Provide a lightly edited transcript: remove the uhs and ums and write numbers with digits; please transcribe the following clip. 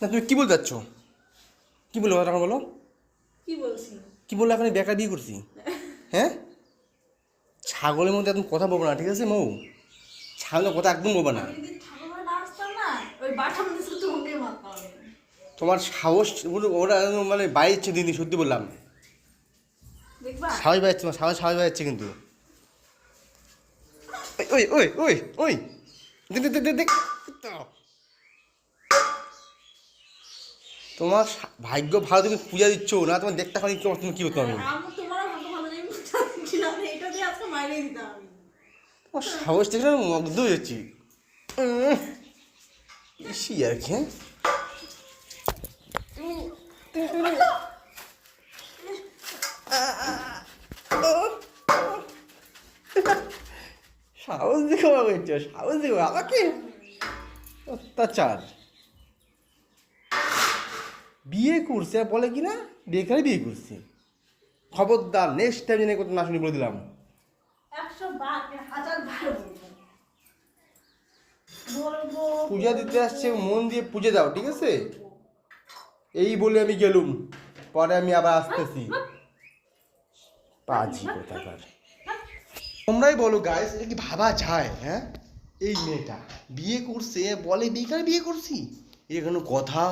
না তুমি কি বলতে চাচ্ছ? কি বলবো এখন বলো? কি বলছি? কি বললো এখন বেকার বিয়ে করছি? হ্যাঁ, ছাগলের মধ্যে একদম কথা বলবো না, ঠিক আছে মৌ? ছাগলের কথা একদম বলবো না। আমি যদি ঠাকুমার না আসতাম না, ওই বাটার মধ্যে শুধু তোমাকে মারতাম আমি। তোমার সাহস ওরা মানে বাইরে দিদি, সত্যি বললাম। দেখবা? সাহস বাইচ্ছে, তোমার সাহস সাহস বাইচ্ছে কিন্তু। ওই ওই ওই ওই দেখ দেখ দেখ দেখ। তোমার ভাগ্য ভালো, তুমি পূজা দিচ্ছ না, তোমার দেখতে পারি তুমি কি করতো আমি। আমি তোমারও ভাগ্য ভালো নেই, বুঝছিলাম না, এটা দিয়ে আজকে মাইরে দিতাম আমি। তোমার সাহস দেখে আমি মুগ্ধ হয়ে যাচ্ছি। ইসি আর কি, হ্যাঁ? সাহস দেখে করছো, সাহস দেখো আমাকে অত্যাচার। বিয়ে করছে আর বলে কি না বেকারে বিয়ে করছে। খবরদার নেক্সট টাইম জেনে করতে না শুনি বলে দিলাম। 100 বার 1000 বার বলবো। বলবো পূজা দিতে আসছে, মন দিয়ে পুজো দাও, ঠিক আছে? এই বলে আমি গেলুম, পরে আমি আবার আসতেছি। পাজি কোথাকার। তোমরাই বলো গাইস, এটা কি ভাবা যায়? হ্যাঁ, এই মেয়েটা বিয়ে করছে বলে বেকার বিয়ে করছি, এটা কোনো কথা?